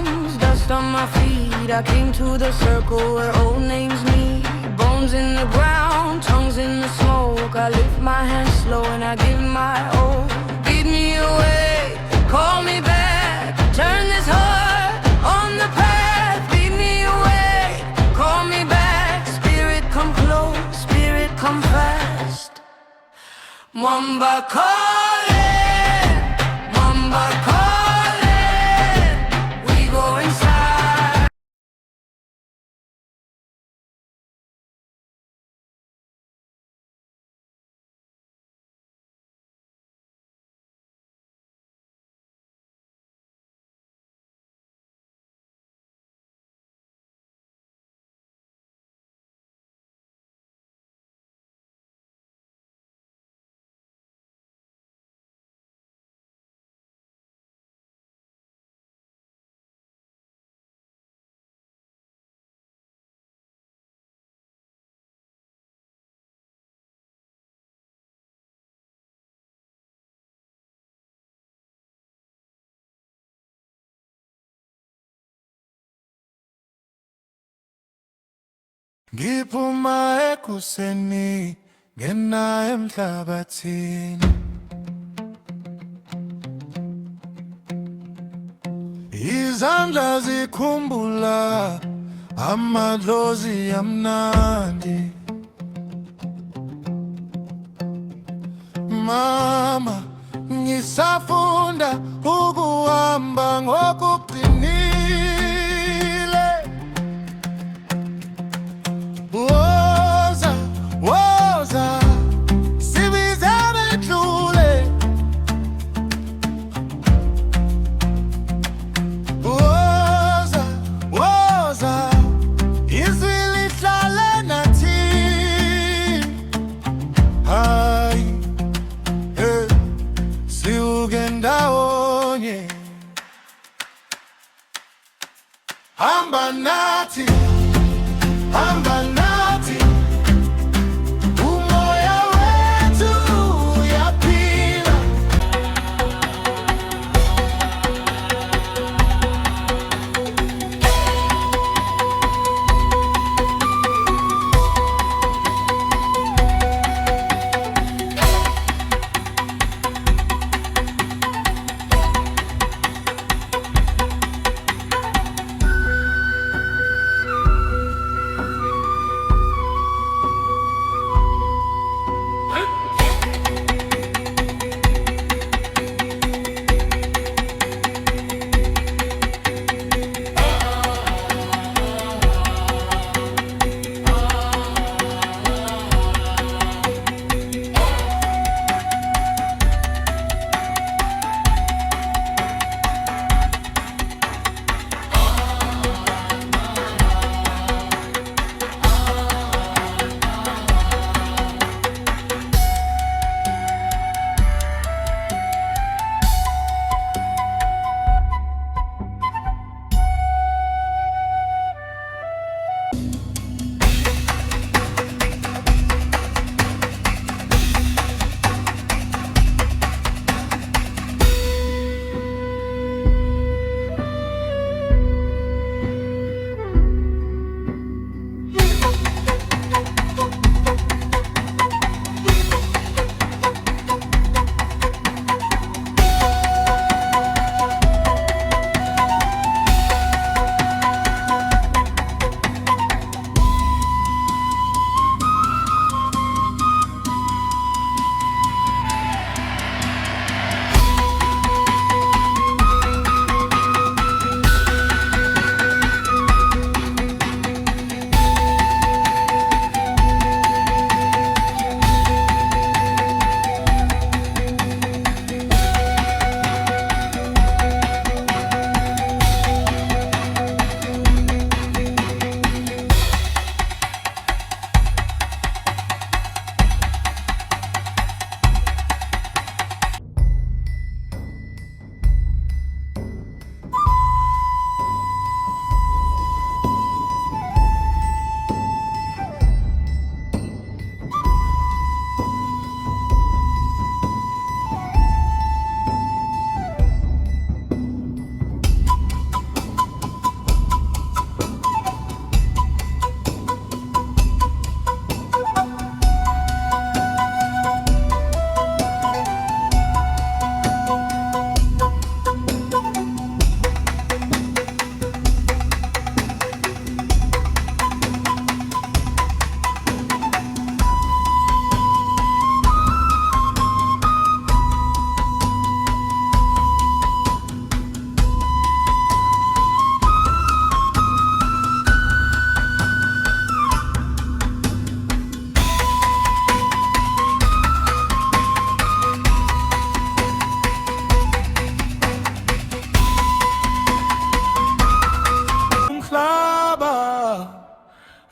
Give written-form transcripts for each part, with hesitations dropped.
drums, dust on my feet. I came to the circle where old names meet. Bones in the ground, tongues in the smoke. I lift my hands slow and I give my all. Lead me away, call me back. Turn this heart on the path. Lead me away, call me back. Spirit come close, spirit come fast. Mwamba calling, Mwamba calling. We go inside. Ngiphuma ekuseni ngena emhlabathini, izandla zikhumbula amadlozi amnandi. Mama, ngisafunda ukuhamba ngokuqinile. Woza, woza, sibizane dlule. Woza, woza, izwi lihlale nathi. Hayi, hey, siuke ndawonye. Hamba nathi, hamba nathi, umoya wethu uyaphila.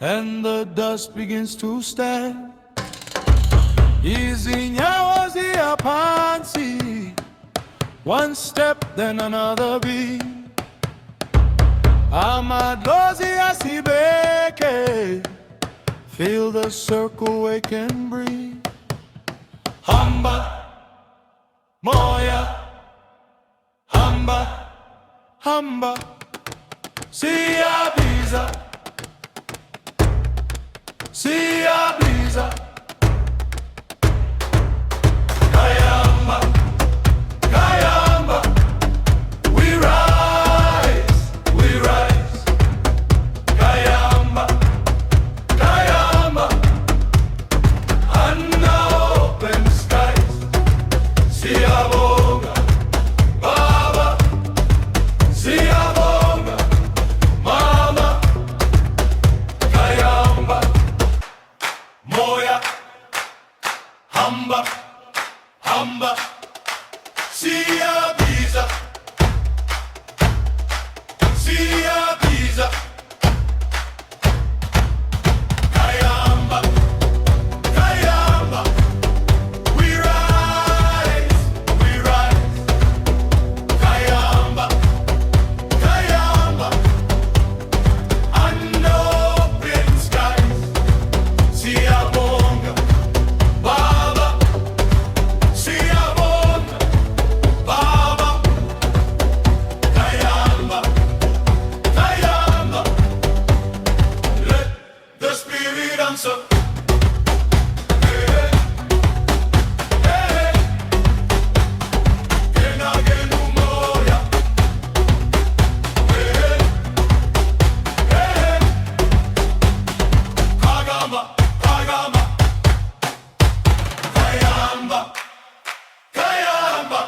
and the dust begins to stand. Izinyawazi apansi, one step then another beat. Amadlozi asibeke, feel the circle wake and breathe. Hamba, moya, hamba, hamba, siyabiza, siyabiza. Kayamba, kayamba, we rise, we rise. Kayamba, kayamba, under open skies. Siyabonga, Baba, siyabonga, Mama. Kayamba, moya, hamba, hamba, siyabiza, siyabiza. Kayamba, kayamba, we rise, we rise. Kayamba, kayamba, under open skies. Siyabonga, Baba, siyabonga, Baba. Kayamba, kayamba, let the spirit answer. Hey, hey, again, umoya. Hey, hey, kagamba, kagamba, kayamba, kayamba.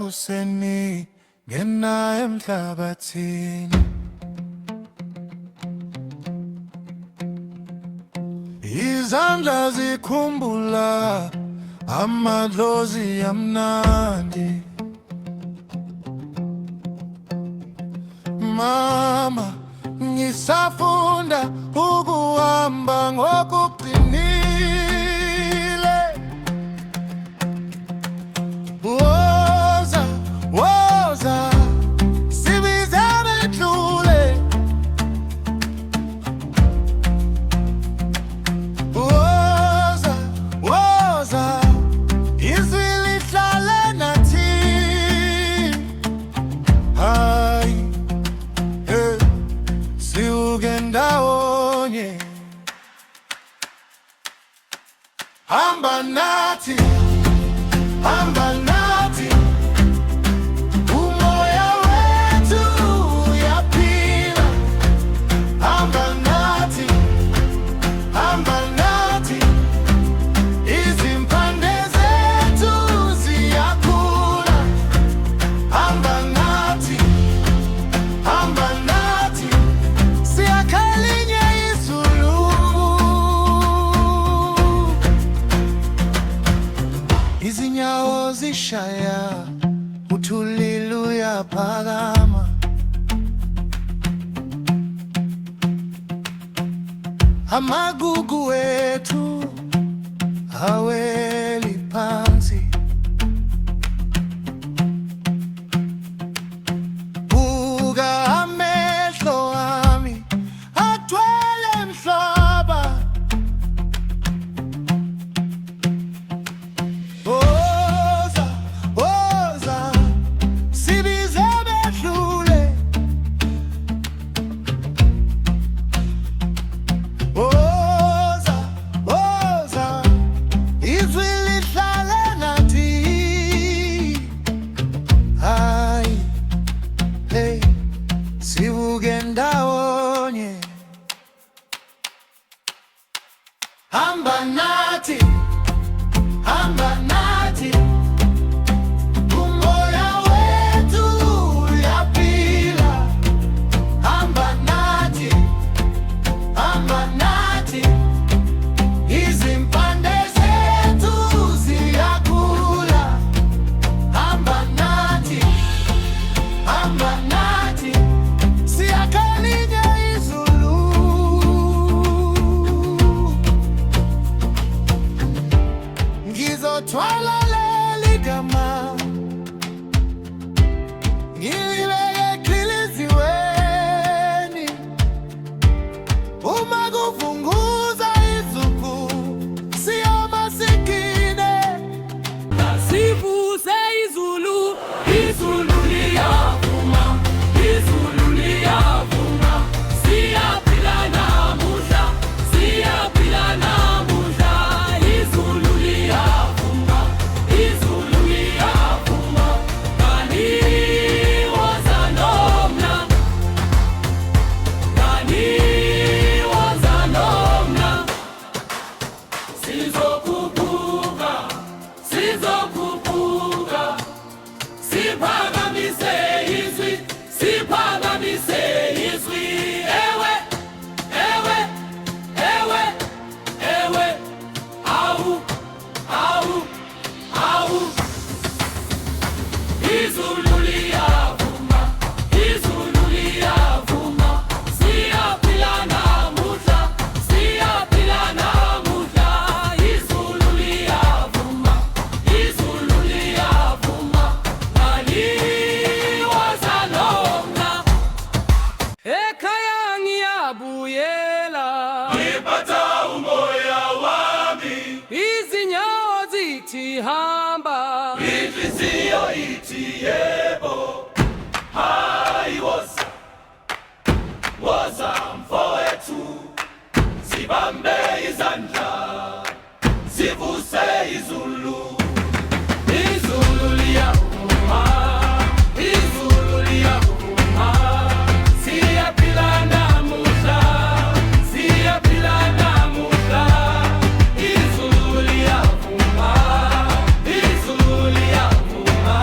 ebusweni ngena emhlabathini. Izandla zikhumbula amadlozi amnandi. Mama, ngisafunda ukuhamba ngokuqinile. Woza, woza, sibize bedlule. Woza, woza, izwi lihlale nathi. Hayi, siuke ndawonye. Hamba nathi, hamba nathi, umoya wethu uyaphila. Hamba nathi, hamba nathi, izimpande zethu ziyakhula. Hamba nathi, hamba nathi, siyakhalinye izulu. Izinyawo zishaya, uthulile uyaphakama. Amagugu ethu aweli phansi. Buka amehlo ami agcwele mhlaba. Woza, woza, sibize bedlule. Woza, woza, izwi lihlale nathi. Hayi, hey, sibuke ndawonye. Hamba nathi, hamba nathi, umoya wethu uyaphila. Hamba nathi, hamba nathi, izimpande zethu ziyakhula. Hamba nathi, hamba nathi, siyakhalinye izulu. Ngizothwala leli gama, ngilibeke eqhiliziweni. Uma kuvunguza izuku, siyama sigine. Sivuse izulu, izulu liyavuma, izulu liyavuma. Siyaphila namuhla, siyaphila namuhla. Izulu liyavuma, izulu liyavuma. Kani woza nomna, kani woza nomna. Sizokhuphuka, sizokhuphuka, siphakamise izwi, siphakamise izwi. Ewe, ewe, ewe, ewe, awu, awu, awu. Izulu liyavuma, izulu liyavuma. Siyaphila namuhla, siyaphila namuhla. Izulu liyavuma, izulu liyavuma. Kani woza nomna. Ekhaya ngiyabuyela, Ngiphatha umoya wami, izinyawo zithi hamba. inhliziyo ithi yebo. Hayi woza, woza mfowethu, sibambe izandla, sivuse izulu. Izulu liyavuma, izulu liyavuma. Siyaphila namuhla, siyaphila namuhla. Izulu liyavuma, izulu liyavuma.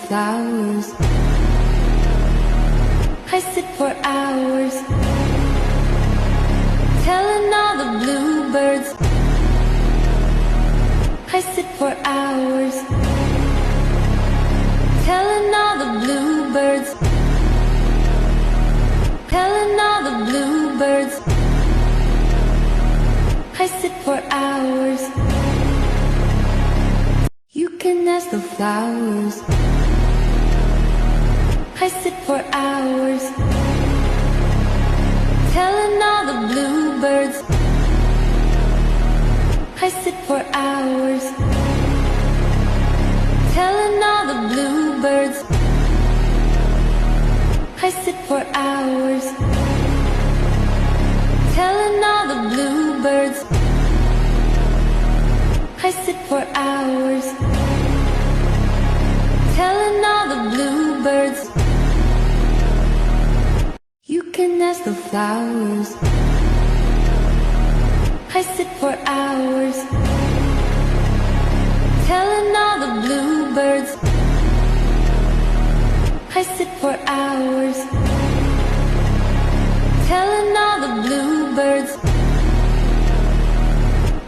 flowers. I sit for hours, telling all the bluebirds. I sit for hours, telling all the bluebirds, telling all the bluebirds. I sit for hours. You can ask the flowers. I sit for hours, telling all the bluebirds. I sit for hours, telling all the bluebirds. I sit for hours, telling all the bluebirds. I sit for hours, telling all the bluebirds. You can ask the flowers. I sit for hours, telling all the bluebirds. I sit for hours, telling all the bluebirds.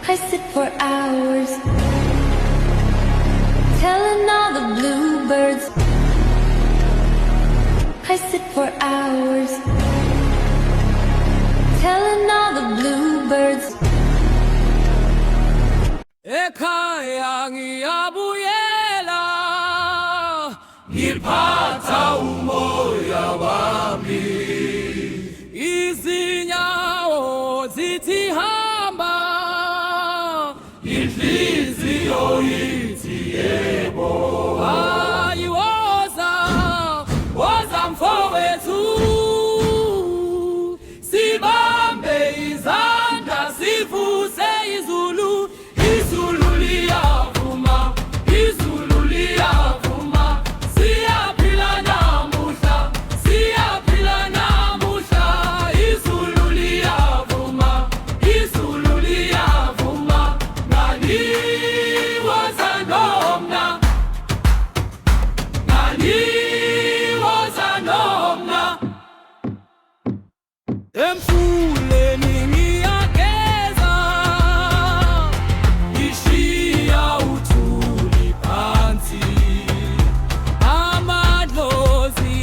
I sit for hours, telling all the bluebirds. I sit for hours, telling all the bluebirds. Ekhaya ngiyabuyela, ngiphatha umoya wami, izinyawo zithi hamba, inhliziyo ithi yebo. hayi woza, woza mfowethu, sibambe izandla sivuse izulu. Izulu liyavuma, izulu liyavuma, siyaphila namuhla, siyaphila namuhla. Izulu liyavuma, izulu liyavuma, ngani woza nomna, ngani woza nomna. Emfuleni ngiyageza, ngishiya uthuli phansi, amadlozi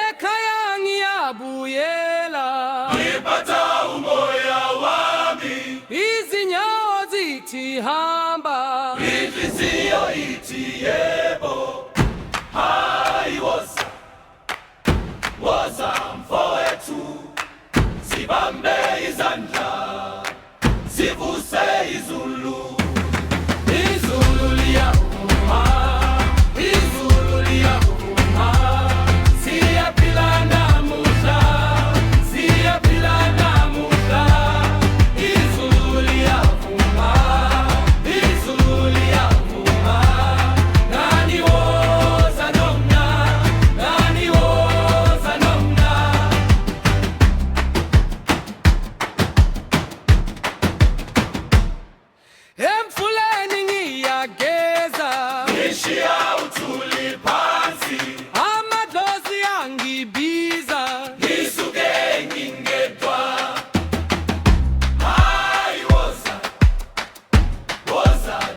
ekhaya ngiyabuyela, Ngiphatha umoya wami, izinyawo zithi hamba, inhliziyo ithi yebo. Hayi woza, woza mfowethu, sibambe